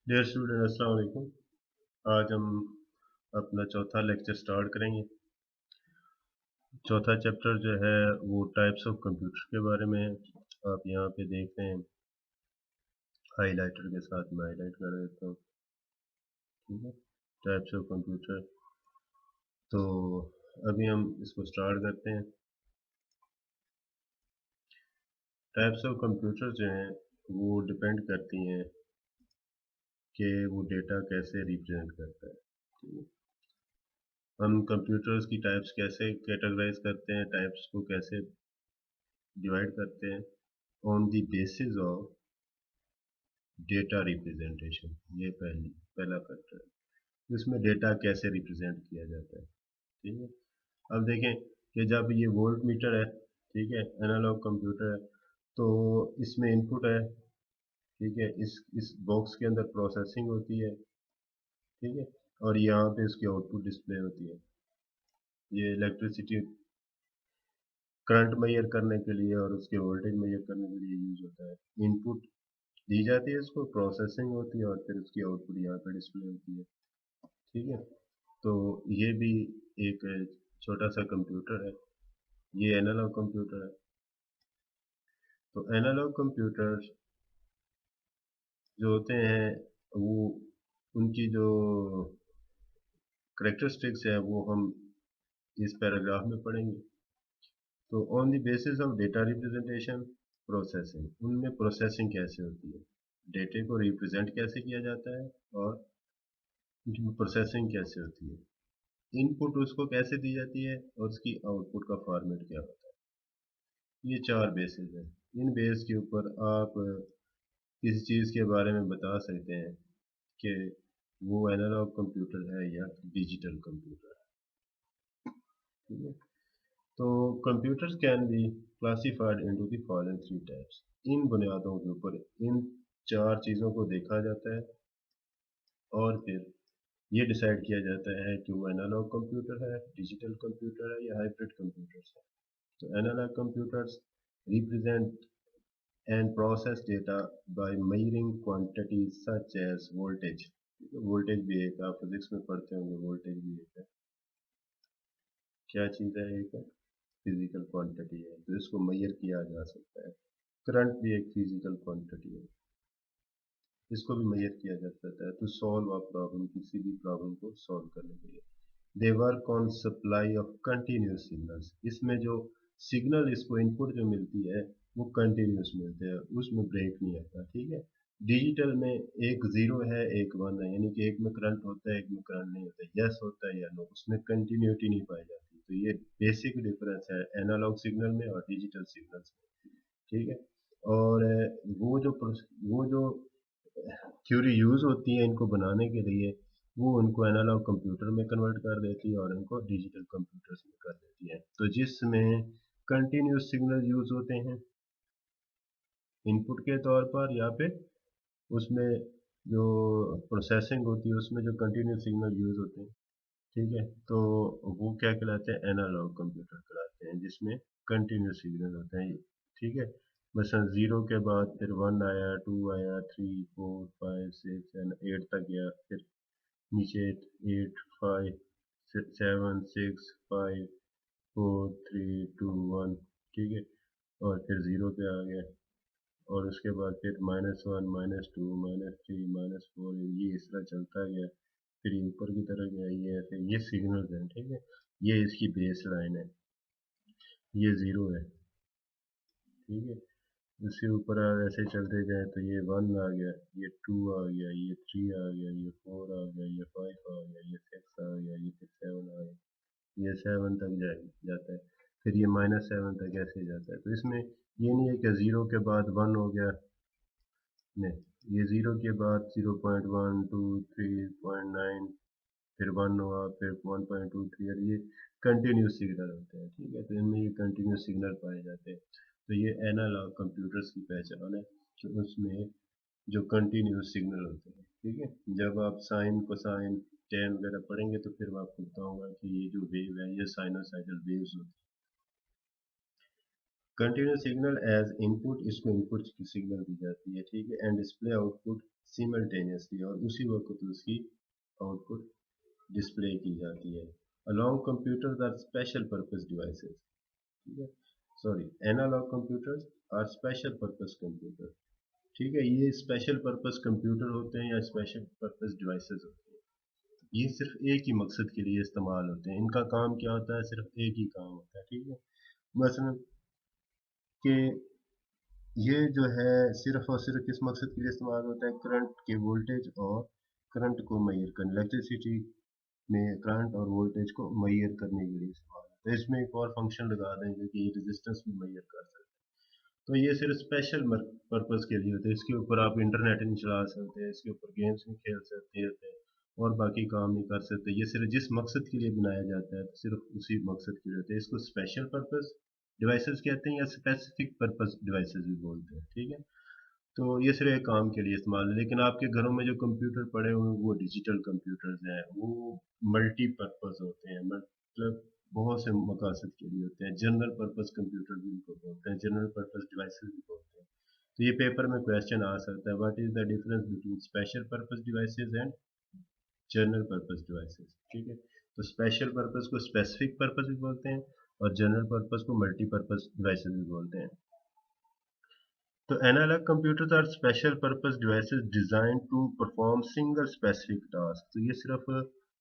Dear student अस्सलाम वालेकुम। आज हम अपना चौथा लेक्चर स्टार्ट करेंगे। चौथा चैप्टर जो है वो टाइप्स ऑफ कंप्यूटर के बारे में है। आप यहाँ पे देख रहे हैं, हाइलाइटर के साथ मैं हाईलाइट कर देता हूँ। ठीक है, टाइप्स ऑफ कंप्यूटर। तो अभी हम इसको स्टार्ट करते हैं। टाइप्स ऑफ कंप्यूटर जो हैं वो डिपेंड करती हैं कि वो डेटा कैसे रिप्रेजेंट करता है। ठीक है, हम कंप्यूटर्स की टाइप्स कैसे कैटेगराइज करते हैं, टाइप्स को कैसे डिवाइड करते हैं on the basis of data representation. ये पहला फैक्टर है। इसमें डेटा कैसे रिप्रेजेंट किया जाता है। ठीक है, अब देखें कि जब ये वोल्ट मीटर है, ठीक है, एनालॉग कंप्यूटर है, तो इसमें इनपुट है। ठीक है, इस बॉक्स के अंदर प्रोसेसिंग होती है। ठीक है, और यहाँ पे इसकी आउटपुट डिस्प्ले होती है। ये इलेक्ट्रिसिटी करंट मेजर करने के लिए और उसके वोल्टेज मेजर करने के लिए यूज होता है। इनपुट दी जाती है, इसको प्रोसेसिंग होती है और फिर उसकी आउटपुट यहाँ पे डिस्प्ले होती है। ठीक है, तो ये भी एक छोटा सा कंप्यूटर है। ये एनालॉग कंप्यूटर है। तो एनालॉग कंप्यूटर जो होते हैं वो उनकी जो करेक्टरिस्टिक्स है वो हम इस पैराग्राफ में पढ़ेंगे। तो on the basis of data representation processing, उनमें प्रोसेसिंग कैसे होती है, डेटे को रिप्रेजेंट कैसे किया जाता है और उनकी प्रोसेसिंग कैसे होती है, इनपुट उसको कैसे दी जाती है और उसकी आउटपुट का फॉर्मेट क्या होता है। ये चार बेसिस है। इन बेस के ऊपर आप किसी चीज़ के बारे में बता सकते हैं कि वो एनालॉग कंप्यूटर है या डिजिटल कंप्यूटर है। ठीक है, तो computers can be classified into the following three types. इन बुनियादों के ऊपर इन चार चीज़ों को देखा जाता है और फिर ये डिसाइड किया जाता है कि वो एनालॉग कंप्यूटर है, डिजिटल कंप्यूटर है या हाइब्रिड कंप्यूटर्स है। तो analogue computers represent and process data by measuring quantities such as voltage। Voltage भी एक, आप फिजिक्स में पढ़ते होंगे, वोल्टेज भी एक है। क्या चीज़ है एक? फिजिकल क्वांटिटी है, तो इसको मेजर किया जा सकता है। करंट भी एक फिजिकल क्वांटिटी है, इसको भी मेजर किया जा सकता है। तो सॉल्व अ प्रॉब्लम, किसी भी प्रॉब्लम को सॉल्व करने के लिए they work on supply of continuous signals. इसमें जो सिग्नल, इसको इनपुट जो मिलती है वो कंटिन्यूस मिलते हैं, उसमें ब्रेक नहीं आता। ठीक है, डिजिटल में एक जीरो है एक वन है, यानी कि एक में करंट होता है एक में करंट नहीं होता, यस होता है या नो, उसमें कंटिन्यूटी नहीं पाई जाती। तो ये बेसिक डिफरेंस है एनालॉग सिग्नल में और डिजिटल सिग्नल्स में। ठीक है, और वो जो थ्योरी यूज होती है इनको बनाने के लिए, वो उनको एनालॉग कंप्यूटर में कन्वर्ट कर देती है और इनको डिजिटल कंप्यूटर्स में कर देती है। तो जिसमें कंटिन्यूस सिग्नल यूज होते हैं इनपुट के तौर पर, या फिर उसमें जो प्रोसेसिंग होती है उसमें जो कंटिन्यूस सिग्नल यूज होते हैं। ठीक है, तो वो क्या कहलाते हैं? एनालॉग कंप्यूटर कहलाते हैं, जिसमें कंटिन्यूस सिग्नल होते हैं। ठीक है, मसलन जीरो के बाद फिर वन आया, टू आया, three, four, five, six and eight तक गया, फिर नीचे eight, five, seven, six, five, four, three, two, one. ठीक है, और फिर ज़ीरो पे आ गया, और उसके बाद फिर minus one, minus two, minus three, minus four, ये इस तरह चलता गया। फिर ये ऊपर की तरफ गया, ये ऐसे, ये सिग्नल्स हैं। ठीक है, ये इसकी बेस लाइन है, ये ज़ीरो है। ठीक है, उसके ऊपर ऐसे चलते जाए तो ये वन आ गया, ये टू आ गया, ये थ्री आ गया, ये फोर आ गया, ये फाइव आ गया, ये सिक्स आ गया, ये फिर सेवन आ गया, ये सेवन तक जाता है। फिर ये माइनस सेवन तक ऐसे जाता है। तो इसमें ये नहीं है कि ज़ीरो के बाद वन हो गया, नहीं, ये ज़ीरो के बाद 0.1 2 3.9, फिर वन हुआ, फिर 1.23, और ये कंटिन्यूस सिग्नल होते हैं। ठीक है, तो इनमें ये कंटिन्यूस सिग्नल पाए जाते हैं। तो ये एनालॉग कंप्यूटर्स की पहचान है कि उसमें जो कंटिन्यूस सिग्नल होते हैं। ठीक है, जब आप साइन कोसाइन टेन वगैरह पढ़ेंगे तो फिर मैं आपको बताऊंगा कि ये जो वेव है ये साइनोसाइडल वेव्स होती कंटिन्यूस सिग्नल एज इनपुट, इसको इनपुट की सिग्नल दी जाती है, ठीक है, एंड डिस्प्ले आउटपुट सिमल्टेनियसली, और उसी वक्त उसकी आउटपुट डिस्प्ले की जाती है। Along computers are special purpose devices, ठीक है, sorry, analogue computers are special purpose computer, ठीक है, ये स्पेशल पर्पस कंप्यूटर होते हैं या स्पेशल पर्पस डिवाइसेस होते हैं। ये सिर्फ एक ही मकसद के लिए इस्तेमाल होते हैं, इनका काम क्या होता है, सिर्फ एक ही काम होता है, ठीक है। मसलन कि ये जो है सिर्फ और सिर्फ किस मकसद के लिए इस्तेमाल होता है, करंट के वोल्टेज और करंट को मैयर करने, इलेक्ट्रिसिटी में करंट और वोल्टेज को मैयर करने के लिए इस्तेमाल होता है। इसमें एक और फंक्शन लगा देंगे कि रेजिस्टेंस भी मैयर कर सकते हैं। तो ये सिर्फ स्पेशल पर्पस के लिए होते हैं, इसके ऊपर आप इंटरनेट नहीं चला सकते, इसके ऊपर गेम्स नहीं खेल सकते और बाकी काम नहीं कर सकते। ये सिर्फ जिस मकसद के लिए बनाया जाता है, तो सिर्फ उसी मकसद के लिए होते हैं। इसको स्पेशल पर्पस डिवाइसेस कहते हैं या स्पेसिफिक पर्पस डिवाइसेस भी बोलते हैं, ठीक है। तो ये सिर्फ एक काम के लिए इस्तेमाल है, लेकिन आपके घरों में जो कंप्यूटर पड़े हुए हैं वो डिजिटल कंप्यूटर्स हैं, वो मल्टीपर्पज होते हैं, मतलब बहुत से मकासद के लिए होते हैं। जनरल पर्पस कंप्यूटर भी उनको बोलते हैं, जनरल पर्पस डिवाइसेस भी बोलते हैं। तो ये पेपर में क्वेश्चन आ सकता है, what is the difference between special purpose devices and general purpose devices, ठीक है। तो स्पेशल पर्पस को स्पेसिफिक पर्पस भी बोलते हैं और जनरल पर्पस को मल्टीपर्पज डिवाइसेस भी बोलते हैं। तो analogue computers are special purpose devices design to perform single specific task. तो ये सिर्फ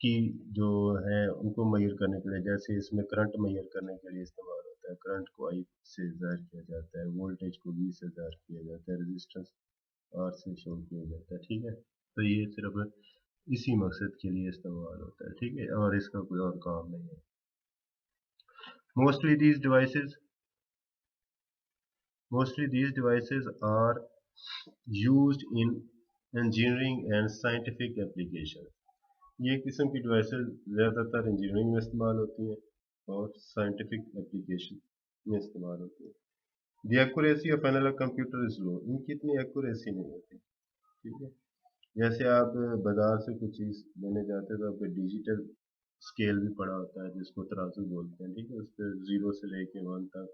की जो है उनको मैयर करने के लिए, जैसे इसमें करंट मैयर करने के लिए इस्तेमाल होता है, करंट को आई से ज़ाहिर किया जाता है, वोल्टेज को वी से ज़ाहिर किया जाता है, रेजिस्टेंस आर से शो किया जाता है, ठीक है। तो ये सिर्फ इसी मकसद के लिए इस्तेमाल होता है, ठीक है, और इसका कोई और काम नहीं है। Mostly these devices Mostly these devices are used in engineering and scientific applications. ये किस्म की डिवाइसेस ज़्यादातर इंजीनियरिंग में इस्तेमाल होती हैं और साइंटिफिक एप्लीकेशन में इस्तेमाल होती हैं। The accuracy of analog computer is low. इनकी इतनी एक्यूरेसी नहीं होती, ठीक है। जैसे आप बाजार से कुछ चीज़ लेने जाते हैं तो आपको डिजिटल स्केल भी पड़ा होता है जिसको तराजू बोलते हैं, ठीक है, उस पर 0 से लेके 1 तक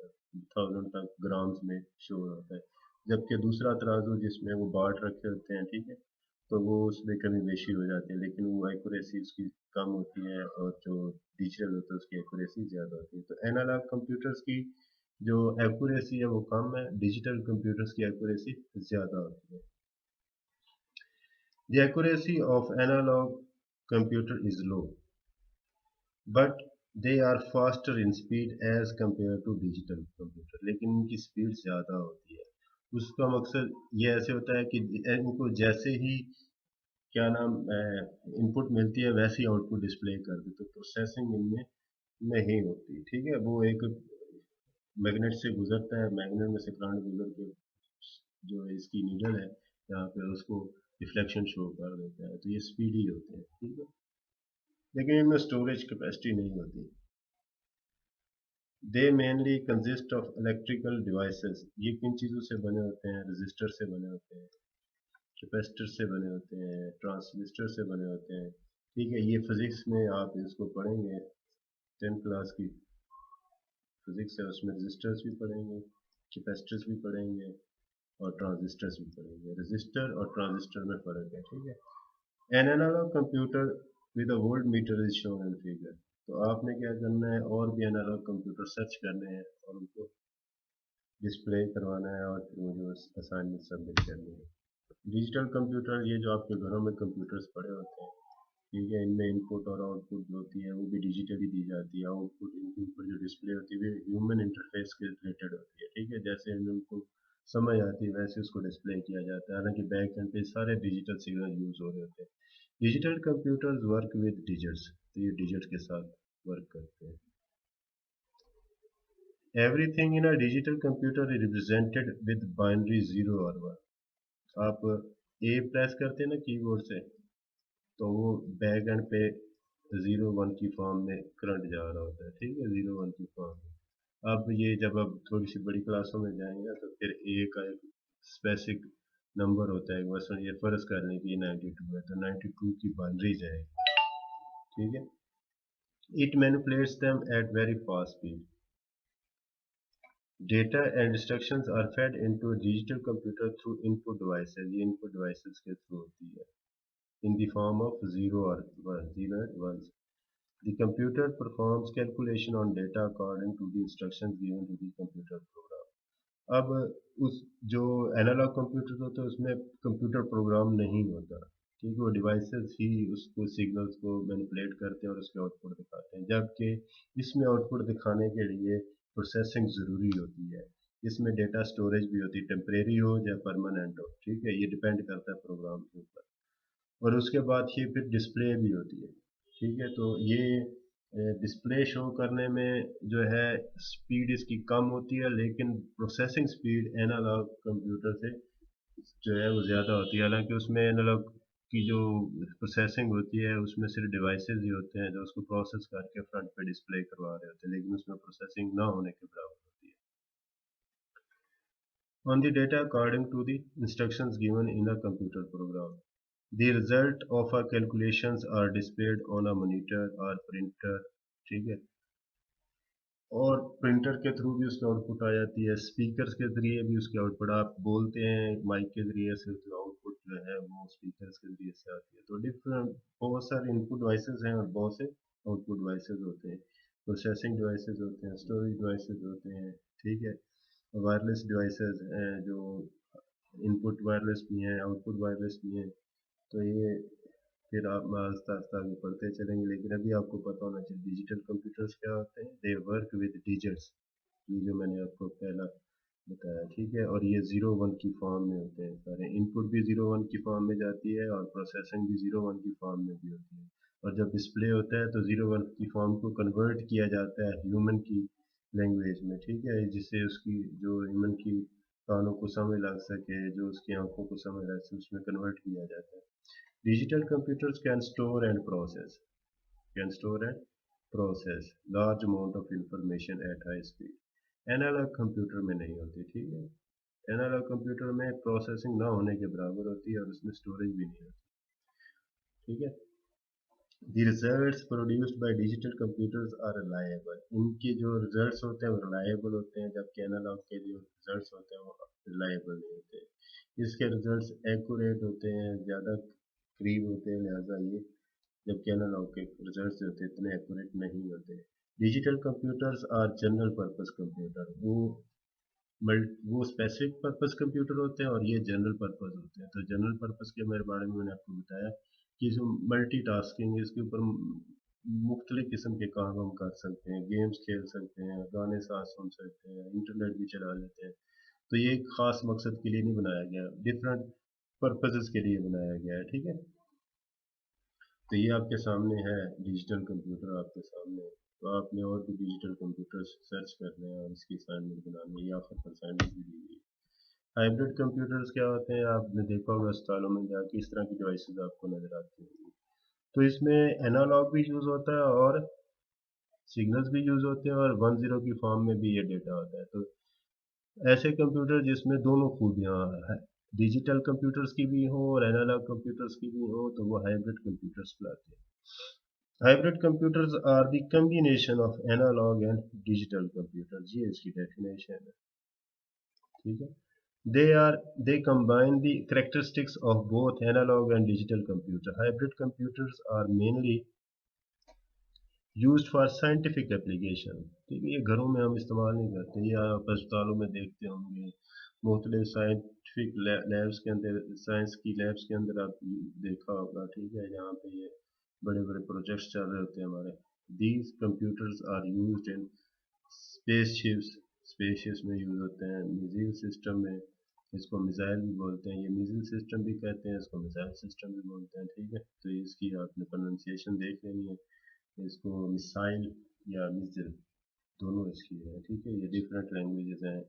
1000 तक ग्राम्स में शो होता है। जबकि दूसरा तराजू जिसमें वो बाट रखे होते हैं, ठीक है, तो वो उसमें कमी बेशी हो जाती है, लेकिन वो एक्यूरेसी उसकी कम होती है और जो डिजिटल होता है उसकी एक्यूरेसी ज़्यादा होती है। तो एनालॉग कंप्यूटर्स की जो एक्यूरेसी है वो कम है, डिजिटल कंप्यूटर्स की एक्यूरेसी ज़्यादा होती है। The accuracy of analog computer is low, but they are faster in speed as compared to digital computer. लेकिन इनकी स्पीड ज़्यादा होती है। उसका मकसद ये ऐसे होता है कि इनको जैसे ही क्या नाम इनपुट मिलती है वैसे ही आउटपुट डिस्प्ले कर दे, तो प्रोसेसिंग इनमें नहीं होती, ठीक है। वो एक मैग्नेट से गुजरता है, मैग्नेट में से करंट गुजर के जो इसकी नीडल है यहाँ पे उसको रिफ्लेक्शन शो कर देता है, तो ये स्पीडी होते हैं, ठीक है, लेकिन इनमें स्टोरेज कैपेसिटी नहीं होती। दे mainly consist of electrical devices. ये किन चीज़ों से बने होते हैं, रजिस्टर से बने होते हैं, कैपेसिटर से बने होते हैं, ट्रांजिस्टर से बने होते हैं, ठीक है। ये फिजिक्स में आप इसको पढ़ेंगे, 10th क्लास की फिजिक्स है, उसमें रजिस्टर्स भी पढ़ेंगे, कैपेसिटर्स भी पढ़ेंगे और ट्रांजिस्टर्स भी पढ़ेंगे। रजिस्टर और ट्रांजिस्टर में फ़र्क है, ठीक है। An analogue computer with a voltmeter is shown in figure. तो आपने क्या करना है, और भी एनालॉग कंप्यूटर सर्च करने हैं और उनको डिस्प्ले करवाना है और फिर मुझे उस असाइनमेंट सबमिट करनी है। डिजिटल कंप्यूटर, ये जो आपके घरों में कंप्यूटर्स पड़े होते हैं, ठीक है, इनमें इनपुट और आउटपुट जो होती है वो भी डिजिटली दी जाती है। आउटपुट इनके ऊपर जो डिस्प्ले होती है वो ह्यूमन इंटरफेस के रिलेटेड होती है, ठीक है, जैसे उनको समझ आती है वैसे उसको डिस्प्ले किया जाता है। हालांकि बैक एंड पे सारे डिजिटल सिग्नल यूज हो रहे होते हैं। Digital computers work with digits, तो ये डिजिट्स के साथ वर्क करते हैं। Everything in a digital computer is represented with binary 0 और 1। आप ए प्रेस करते हैं ना कीबोर्ड से, तो वो बैक एंड पे 0 1 की फॉर्म में करंट जा रहा होता है, ठीक है, 0 1 की फॉर्म में। अब ये जब अब थोड़ी सी बड़ी क्लासों में जाएंगे तो फिर ए का एक स्पेसिफिक नंबर होता है। मसलन ये फर्ज कर लें कि 92 है, तो 92 की बाइनरी जाएगी, ठीक है। It manipulates them at very fast speed. Data and instructions are fed into a digital computer through input devices. ये input devices के through होती है in the form of zero and ones. The computer performs calculation on data according to the instructions given to the computer program. अब उस जो analogue computer होता है उसमें कंप्यूटर प्रोग्राम नहीं होता, ठीक है, वो डिवाइसेस ही उसको सिग्नल्स को मैनिपुलेट करते हैं और उसके आउटपुट दिखाते हैं, जबकि इसमें आउटपुट दिखाने के लिए प्रोसेसिंग ज़रूरी होती है। इसमें डेटा स्टोरेज भी होती है, टेम्परेरी हो या परमानेंट हो, ठीक है, ये डिपेंड करता है प्रोग्राम के ऊपर। और उसके बाद ये फिर डिस्प्ले भी होती है, ठीक है। तो ये डिस्प्ले शो करने में जो है स्पीड इसकी कम होती है, लेकिन प्रोसेसिंग स्पीड एनालॉग कंप्यूटर से जो है वो ज़्यादा होती है। हालांकि उसमें एनालॉग की जो प्रोसेसिंग होती है उसमें सिर्फ डिवाइसेस ही होते हैं जो उसको प्रोसेस करके फ्रंट पे डिस्प्ले करवा रहे होते हैं, लेकिन उसमें प्रोसेसिंग ना होने के बराबर होती है। On the data according to the instructions given in a computer program, the result of our calculations are displayed on a monitor or printer, ठीक है। और प्रिंटर के थ्रू भी उसकी आउटपुट आ जाती है, स्पीकर्स के जरिए भी उसकी आउटपुट आप बोलते हैं माइक के जरिए से, तो आउटपुट जो है वो स्पीकर्स के जरिए से आती है। तो डिफरेंट बहुत सारे इनपुट डिवाइसेस हैं और बहुत से आउटपुट डिवाइसेस होते हैं, प्रोसेसिंग डिवाइसेस होते हैं, स्टोरेज डिवाइसेस होते हैं, ठीक है। वायरलेस डिवाइसेस हैं जो इनपुट वायरलेस भी हैं, आउटपुट वायरलेस भी हैं। तो ये फिर आप आस्ता आस्ता आगे बढ़ते चलेंगे, लेकिन अभी आपको पता होना चाहिए डिजिटल कंप्यूटर्स क्या होते हैं। दे वर्क विद डिजिट्स, ये जो मैंने आपको पहला बताया, ठीक है। और ये जीरो वन की फॉर्म में होते हैं सारे, इनपुट भी जीरो वन की फॉर्म में जाती है और प्रोसेसिंग भी जीरो वन की फॉर्म में भी होती है। और जब डिस्प्ले होता है तो जीरो वन की फॉर्म को कन्वर्ट किया जाता है ह्यूमन की लैंग्वेज में, ठीक है, जिससे उसकी जो ह्यूमन की कानों को समझ लग सके, जो उसकी आंखों को समझ लग सके, उसमें कन्वर्ट किया जाता है। Digital computers can store and process large amount of information at high speed. Analogue computer में नहीं होती, ठीक है। एनालॉग कंप्यूटर में प्रोसेसिंग ना होने के बराबर होती है और उसमें स्टोरेज भी नहीं होती, ठीक है। The results produced by digital computers are reliable. इनके जो रिजल्ट्स होते हैं वो रिलायबल होते हैं, जबकि एनालॉग के जो रिजल्ट्स होते हैं वो रिलायबल नहीं होते। इसके रिजल्ट्स एक्यूरेट होते हैं, ज़्यादा करीब होते हैं, लिहाजा ये, जबकि एनालॉग के रिजल्ट्स जो होते हैं इतने एक्यूरेट नहीं होते। Digital computers are general purpose computer, वो स्पेसिफिक पर्पस कंप्यूटर होते हैं और ये जनरल पर्पस होते हैं। तो जनरल पर्पस के मेरे बारे में मैंने आपको बताया कि जो मल्टी टास्किंग है, इसके ऊपर मुख्तलिफ किस्म के काम हम कर सकते हैं, गेम्स खेल सकते हैं, गाने साथ सुन सकते हैं, इंटरनेट भी चला लेते हैं। तो ये एक ख़ास मकसद के लिए नहीं बनाया गया, डिफरेंट पर्पसेस के लिए बनाया गया है, ठीक है। तो ये आपके सामने है डिजिटल कंप्यूटर आपके सामने है। तो आपने और भी डिजिटल कंप्यूटर सर्च करना है और इसकी असाइनमेंट बनानी है, या आखिर पर असाइनमेंट भी दी गई। हाइब्रिड कंप्यूटर्स क्या होते हैं, आपने देखा होगा अस्पतालों में जाके इस तरह की डिवाइसेस आपको नज़र आती होंगी। तो इसमें एनालॉग भी यूज़ होता है और सिग्नल्स भी यूज़ होते हैं और वन ज़ीरो की फॉर्म में भी ये डेटा होता है। तो ऐसे कंप्यूटर जिसमें दोनों खूबियाँ हैं, डिजिटल कंप्यूटर्स की भी हो और एनालॉग कंप्यूटर्स की भी हो, तो वो हाइब्रिड कंप्यूटर्स कहलाते हैं। Hybrid computers are the combination of analogue and digital computers, ये इसकी डेफिनेशन है, ठीक है। They combine the characteristics of both analog and digital computer. Hybrid computers are mainly used for scientific application, ठीक है। ये घरों में हम इस्तेमाल नहीं करते, ये आप अस्पतालों में देखते होंगे, मुख्तलिफ साइंटिफिक लैब्स के अंदर, साइंस की लैब्स के अंदर आप देखा होगा, ठीक है, जहाँ पे ये बड़े बड़े प्रोजेक्ट्स चल रहे होते हैं हमारे। These computers are used in spaceships, spaceships में यूज होते हैं, मिसाइल सिस्टम में, इसको मिसाइल भी बोलते हैं, ये मिसाइल सिस्टम भी कहते हैं, इसको मिसाइल सिस्टम भी बोलते हैं, ठीक है। तो इसकी आपने प्रोनाउंसिएशन देख लेनी है, इसको मिसाइल या मिसाइल दोनों इसकी है, ठीक है। ये डिफरेंट लैंग्वेजेस हैं,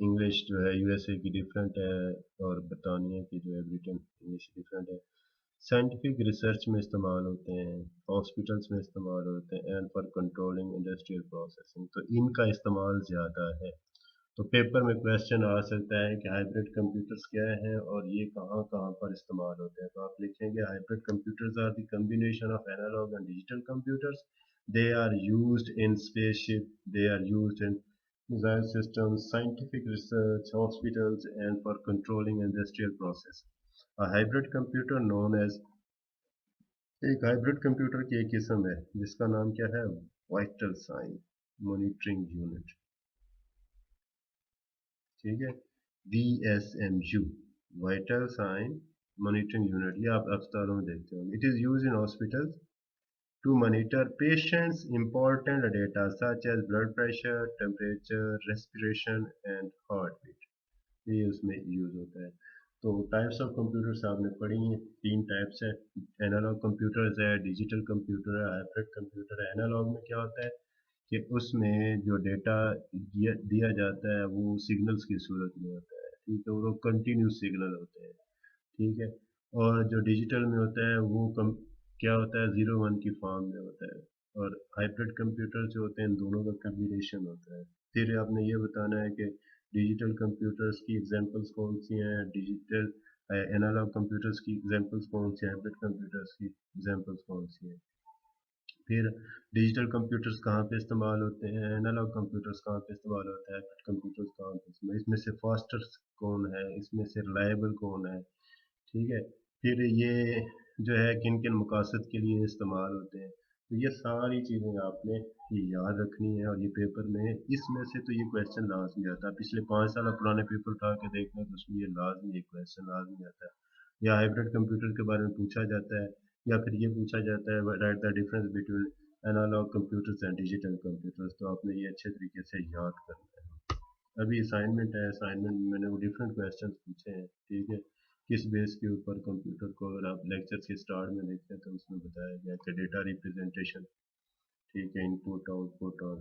इंग्लिश जो है यूएसए की डिफरेंट है और बरतानिया की जो है ब्रिटेन इंग्लिश डिफरेंट है। साइंटिफिक रिसर्च में इस्तेमाल होते हैं, हॉस्पिटल्स में इस्तेमाल होते हैं, and for controlling industrial processing, तो इनका इस्तेमाल ज़्यादा है। तो पेपर में क्वेश्चन आ सकता है कि हाइब्रिड कंप्यूटर्स क्या हैं और ये कहाँ कहाँ पर इस्तेमाल होते हैं। तो आप लिखेंगे hybrid computers are the combination of analogue and digital computers They are used in spaceship, they are used in missile systems, scientific research, hospitals, and for controlling industrial process. A hybrid computer known as एक hybrid computer की एक किस्म है जिसका नाम क्या है, vital sign monitoring unit. ठीक है, VSMU, vital sign monitoring unit, ये आप अस्पतालों में देखते होंगे। It is used in hospitals to monitor patients' important data such as blood pressure, temperature, respiration and heartbeat। ये उसमें यूज होता है। तो टाइप्स ऑफ कंप्यूटर्स आपने पढ़ी हैं, तीन टाइप्स है। एनालॉग कंप्यूटर्स है, डिजिटल कंप्यूटर है, हाइब्रिड कंप्यूटर है। एनालॉग में क्या होता है कि उसमें जो डेटा दिया जाता है वो सिग्नल्स की सूरत में होता है, ठीक है, वो कंटिन्यूस सिग्नल होते हैं, ठीक है। और जो डिजिटल में होता है वो क्या होता है, 0 1 की फॉर्म में होता है। और हाइब्रिड कंप्यूटर जो होते हैं इन दोनों का कम्बिनेशन होता है। फिर आपने ये बताना है कि डिजिटल कंप्यूटर्स की एग्जांपल्स कौन सी हैं, डिजिटल एनालॉग कंप्यूटर्स की एग्जांपल्स कौन सी हैं, हाइब्रिड कंप्यूटर्स की एग्जांपल्स कौन सी हैं। फिर डिजिटल कंप्यूटर्स कहाँ पे इस्तेमाल होते हैं, एनालॉग कंप्यूटर्स कहाँ पे इस्तेमाल होता है, हाइब्रिड कंप्यूटर्स कहाँ पे, इसमें से फास्टर कौन है, इसमें से रिलायबल कौन है, ठीक है। फिर ये जो है किन किन मकासद के लिए इस्तेमाल होते हैं। तो ये सारी चीज़ें आपने ये याद रखनी है। और ये पेपर में इसमें से तो ये क्वेश्चन लाजमी आता है। पिछले 5 साल पुराने पेपर उठा के देखना तो उसमें ये लाजमी एक क्वेश्चन लाजमी आता है। या हाइब्रिड कंप्यूटर के बारे में पूछा जाता है, या फिर ये पूछा जाता है right the difference between analogue computers and digital computers. तो आपने ये अच्छे तरीके से याद करना है। अभी असाइनमेंट है, असाइनमेंट में मैंने वो डिफरेंट क्वेश्चन पूछे हैं, ठीक है। किस बेस के ऊपर कंप्यूटर को, अगर आप लेक्चर के स्टार्ट में देखते हैं तो उसमें बताया गया कि डेटा रिप्रेजेंटेशन, ठीक है, इनपुट आउटपुट और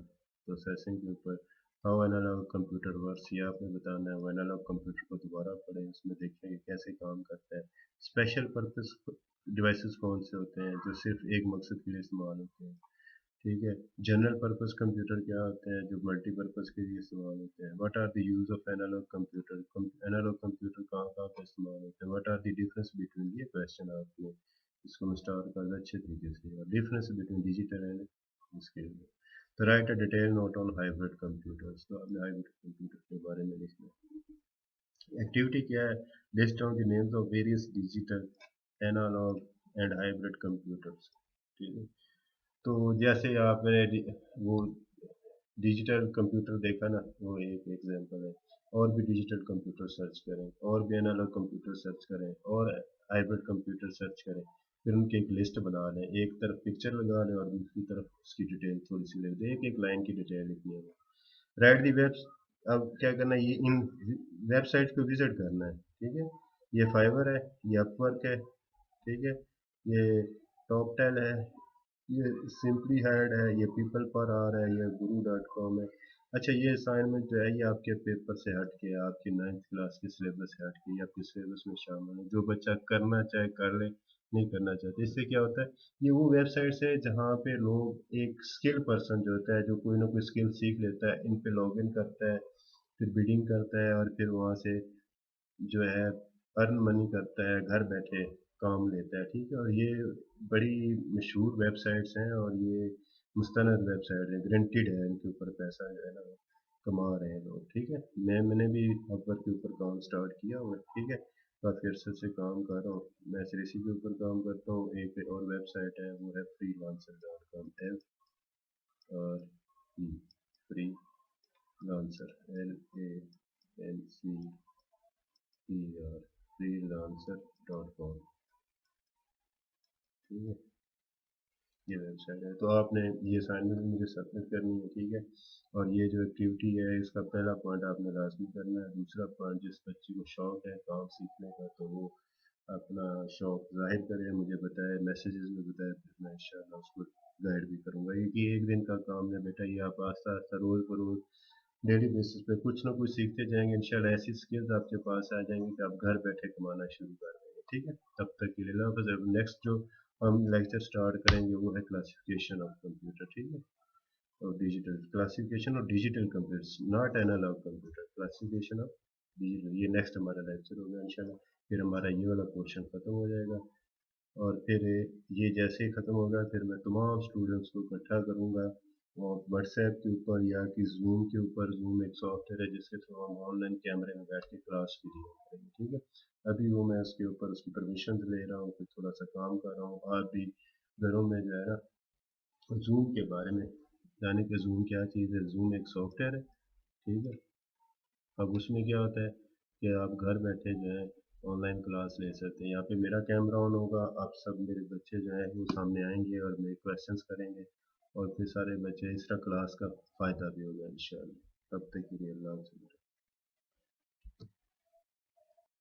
प्रोसेसिंग के ऊपर। हाउ एनालॉग कंप्यूटर वर्क्स, ये आपने बताना है। वो एनालॉग कंप्यूटर को दोबारा पढ़ें, उसमें देखेंगे कैसे काम करता है। स्पेशल पर्पस डिवाइसेस कौन से होते हैं जो सिर्फ एक मकसद के लिए इस्तेमाल होते हैं, ठीक है। जनरल पर्पस कंप्यूटर क्या होते हैं जो मल्टीपर्पज़ के लिए इस्तेमाल होते हैं। What are the use of analogue computer, analogue computer कहाँ कहाँ पे इस्तेमाल होते हैं। What are the difference between, ये क्वेश्चन आपने इसको मैं स्टार्ट कर दिया अच्छे तरीके से। और डिफरेंस बिटवीन डिजिटल एंड इसके लिए। तो right a detail note on hybrid computers, तो आपने हाइब्रिड कंप्यूटर के बारे में लिखना है। एक्टिविटी क्या है, list down the names of various digital, analogue and hybrid computers, ठीक है। तो जैसे आपने वो डिजिटल कंप्यूटर देखा ना, वो एक एग्जांपल है। और भी डिजिटल कंप्यूटर सर्च करें, और भी एनालॉग कंप्यूटर सर्च करें, और हाइब्रिड कंप्यूटर सर्च करें। फिर उनकी एक लिस्ट बना लें, एक तरफ पिक्चर लगा लें और दूसरी तरफ उसकी डिटेल थोड़ी सी लिख दें, एक एक लाइन की डिटेल लिखनी है। राइट दी वेब, अब क्या करना है, ये इन वेबसाइट को विजिट करना है, ठीक है। ये फाइवर है, ये अपवर्क है, ठीक है, ये टॉपटेल है, ये सिंपली हेड है, ये पीपल पर आ रहा है, ये guru.com है। अच्छा, ये असाइनमेंट जो है ये आपके पेपर से हट के, आपकी 9th क्लास के सिलेबस से हट के, ये आपके सिलेबस में शामिल है। जो बच्चा करना चाहे कर ले, नहीं करना चाहते। इससे क्या होता है, ये वो वेबसाइट्स है जहाँ पे लोग, एक स्किल पर्सन जो होता है जो कोई ना कोई स्किल सीख लेता है, इन पे लॉग इन करता है, फिर बिडिंग करता है और फिर वहाँ से जो है अर्न मनी करता है, घर बैठे काम लेता है, ठीक है। और ये बड़ी मशहूर वेबसाइट्स हैं और ये मुस्तनद वेबसाइट है, गारंटीड है, इनके ऊपर पैसा जो है ना कमा रहे हैं लोग, ठीक है। मैंने भी अपवर्क के ऊपर काम स्टार्ट किया हुआ है, ठीक है। काफ़ी अरसे से काम कर रहा हूँ। मैं सिर्फ इसी के ऊपर काम करता हूँ। एक और वेबसाइट है, वो है freelancer.com, और फ्री लांसर, LANCER, freelancer.com, ठीक है, ये वेबसाइट है। तो आपने ये असाइनमेंट मुझे सबमिट करनी है, ठीक है। और ये जो एक्टिविटी है इसका पहला पॉइंट आपने लाजमी करना है। दूसरा पॉइंट, जिस बच्चे को शौक है काम सीखने का तो वो अपना शौक जाहिर करे, मुझे बताए, मैसेजेस में बताए, फिर मैं इंशाल्लाह उसको गाइड भी करूँगा। ये कि एक दिन का काम है बेटा, ये आप आस्ता आस्ता रोज़ बरोज़ डेली बेसिस पे कुछ ना कुछ सीखते जाएंगे। इंशाल्लाह ऐसी स्किल्स आपके पास आ जाएंगी कि आप घर बैठे कमाना शुरू कर देंगे, ठीक है। तब तक के लिए अल्लाह हाफ़िज़। अब नेक्स्ट जो हम लेक्चर स्टार्ट करेंगे वो है क्लासिफिकेशन ऑफ कंप्यूटर, ठीक है। और डिजिटल क्लासिफिकेशन और digital computers, not analogue computer, classification of digital, ये नेक्स्ट हमारा लेक्चर होगा इंशाल्लाह। फिर हमारा ये वाला पोर्शन खत्म हो जाएगा। और फिर ये जैसे ही ख़त्म होगा फिर मैं तमाम स्टूडेंट्स को इकट्ठा करूँगा और व्हाट्सएप के ऊपर या कि जूम के ऊपर, जूम एक सॉफ्टवेयर है जिसके थ्रू हम ऑनलाइन कैमरे में बैठ के क्लास वीडियो करेंगे, ठीक है। अभी वो मैं उसके ऊपर उसकी परमिशन ले रहा हूँ, फिर थोड़ा सा काम कर रहा हूँ। आप भी घरों में जो है ना जूम के बारे में जाने कि जूम क्या चीज़ है। जूम एक सॉफ्टवेयर है, ठीक है। अब उसमें क्या होता है कि आप घर बैठे जो है ऑनलाइन क्लास ले सकते हैं। यहाँ पे मेरा कैमरा ऑन होगा, आप सब मेरे बच्चे जो हैं वो सामने आएंगे और मेरे क्वेश्चंस करेंगे और फिर सारे बच्चे इस तरह क्लास का फ़ायदा भी होगा इंशाल्लाह। तब तक के लिए अल्लाह हाफ़िज़।